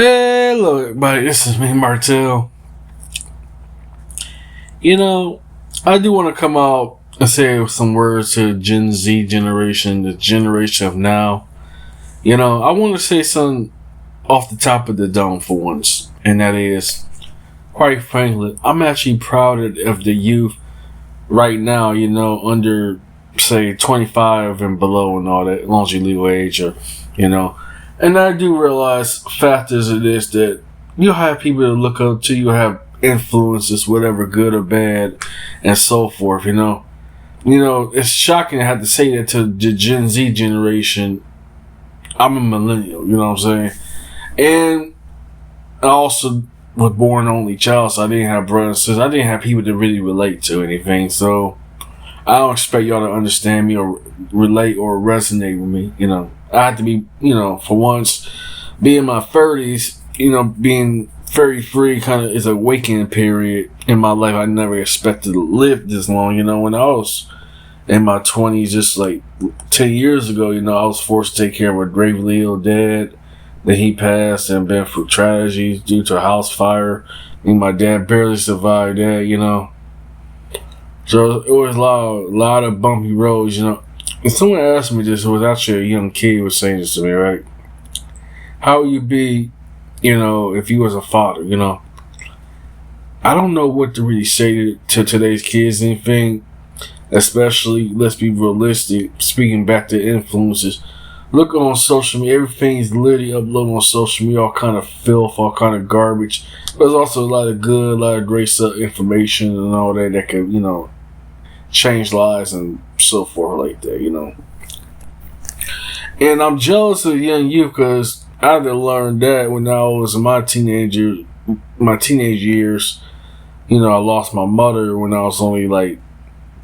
Hello, everybody. This is me, Martel. You know, I do want to come out and say some words to Gen Z generation, the generation of now. I want to say something off the top of the dome for once, and that is, quite frankly, I'm actually proud of the youth right now. Under say 25 and below and all that, as long as you legal age, or you know. And I do realize factors of this that you'll have people to look up to, you'll have influences, whatever, good or bad, and so forth, it's shocking to have to say that to the Gen Z generation. I'm a millennial, you know what I'm saying? And I also was born only child, so I didn't have brothers and sisters. I didn't have people to really relate to anything, so I don't expect y'all to understand me or relate or resonate with me, I had to be, for once, being in my 30s, being 33 kind of is a awakening period in my life. I never expected to live this long, when I was in my 20s, just like 10 years ago, I was forced to take care of a gravely ill dad. Then he passed and been through tragedies due to a house fire. My dad barely survived that, So it was a lot of bumpy roads, And someone asked me this, it was actually a young kid who was saying this to me, right? How would you be, if you was a father, I don't know what to really say to today's kids, anything, especially, let's be realistic, speaking back to influences. Look on social media, everything's literally uploaded on social media, all kind of filth, all kind of garbage. There's also a lot of good, a lot of great stuff, information and all that can, change lives and so forth like that, And I'm jealous of young youth because I had to learn that when I was in my teenage years. I lost my mother when I was only like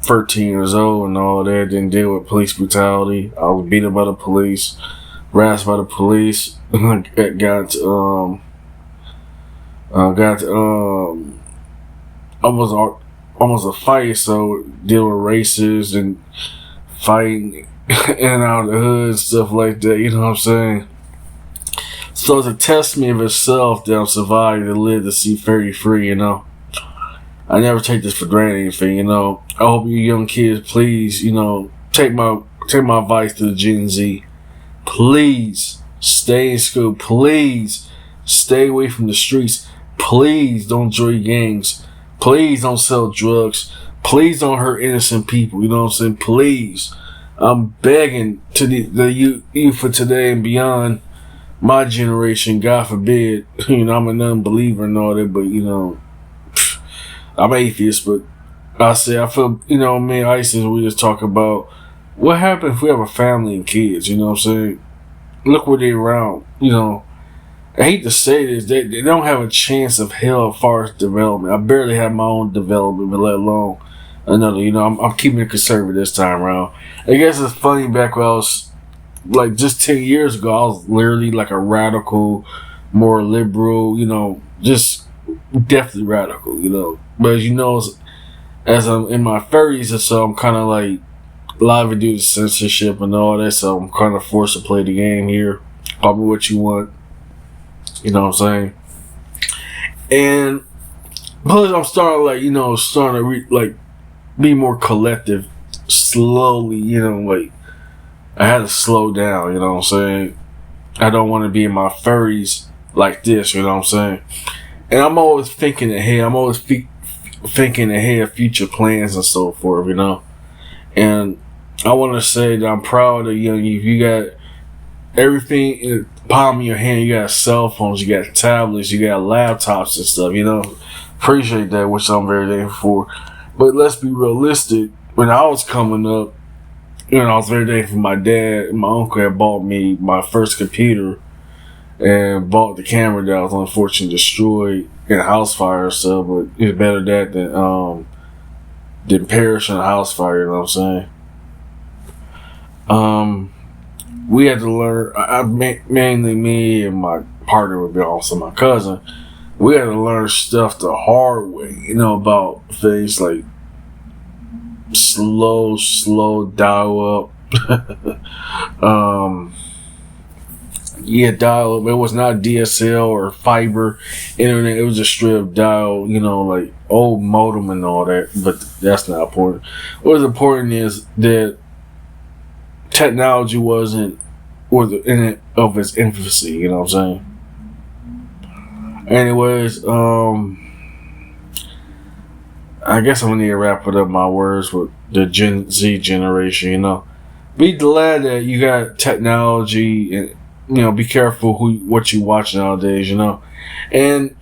13 years old and all that. Didn't deal with police brutality. I was beaten by the police, harassed by the police. got almost a fight, so deal with races and fighting in and out of the hood and stuff like that, you know what I'm saying? So it's a testament of itself that I'm surviving to live to see 33, I never take this for granted anything, I hope you young kids, please, take my advice to the Gen Z. Please stay in school. Please stay away from the streets. Please don't join gangs. Please don't sell drugs. Please don't hurt innocent people. You know what I'm saying? Please. I'm begging to the youth for today and beyond, my generation, God forbid. I'm a non-believer and all that, but, I'm atheist, but I feel, me and Isis, we just talk about what happens if we have a family and kids, you know what I'm saying? Look where they're around, I hate to say this, they don't have a chance of hell as far as development. I barely have my own development, but let alone another. I'm keeping it conservative this time around. I guess it's funny, back when I was, like, just 10 years ago, I was literally like a radical, more liberal, just definitely radical, But as I'm in my 30s or so, I'm kind of like, a lot of it due to censorship and all that, so I'm kind of forced to play the game here. Call me what you want. You know what I'm saying? And plus, I'm starting to be more collective slowly, like, I had to slow down, you know what I'm saying? I don't want to be in my 30s like this, you know what I'm saying? And I'm always thinking ahead. I'm always thinking ahead, future plans and so forth, And I want to say that I'm proud of you. You got everything in the palm of your hand. You got cell phones, you got tablets, you got laptops and stuff, Appreciate that, which I'm very thankful for. But let's be realistic. When I was coming up, I was very thankful for my dad and my uncle had bought me my first computer and bought the camera that was unfortunately destroyed in a house fire or so, but it's better that than perish in a house fire, you know what I'm saying? We had to learn, mainly me and my partner would be also my cousin, we had to learn stuff the hard way, about things like slow dial up, Yeah, dial up. It was not DSL or fiber internet. It was just straight up dial, like old modem and all that. But that's not important. What's important is that technology was in it of its infancy. You know what I'm saying? Anyways, I guess I'm gonna need to wrap it up my words with the Gen Z generation. Be glad that you got technology and. Be careful what you watch nowadays, And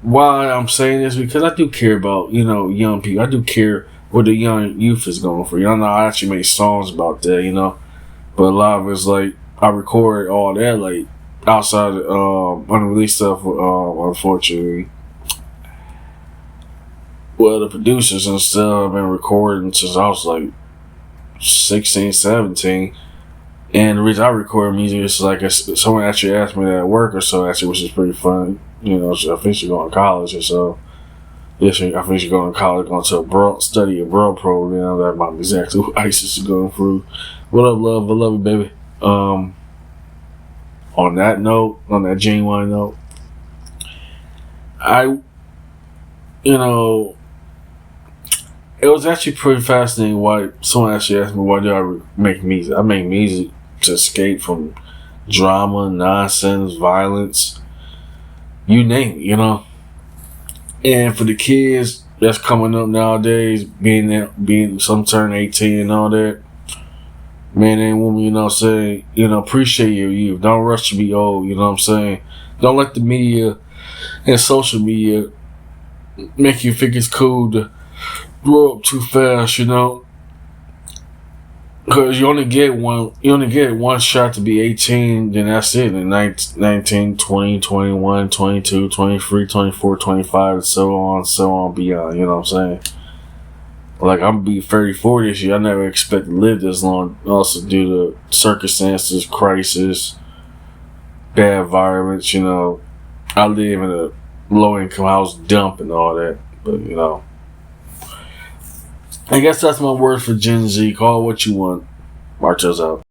why I'm saying this, because I do care about, young people. I do care what the young youth is going for. I actually make songs about that, But a lot of it's like, I record all that, like, outside unreleased stuff, unfortunately. Well, the producers and stuff have been recording since I was like 16, 17. And the reason I record music is like someone actually asked me that at work or so, actually, which is pretty fun. So I think she's going to college or so. Yeah, I think she's going to college, going to study abroad program. That might be exactly what ISIS is going through. What up, love? I love you, baby. On that genuine note, it was actually pretty fascinating why someone actually asked me, why do I make music? I make music to escape from drama, nonsense, violence, you name it, And for the kids that's coming up nowadays, being some turn 18 and all that, man and woman, saying, appreciate your youth. Don't rush to be old, you know what I'm saying? Don't let the media and social media make you think it's cool to grow up too fast, Because you only get one shot to be 18, then that's it. And 19, 20, 21, 22, 23, 24, 25, and so on beyond. You know what I'm saying? Like, I'm going to be 34 this year. I never expect to live this long. Also due to circumstances, crisis, bad environments, I live in a low-income house dump and all that. But, I guess that's my word for Gen Z. Call it what you want. March us out.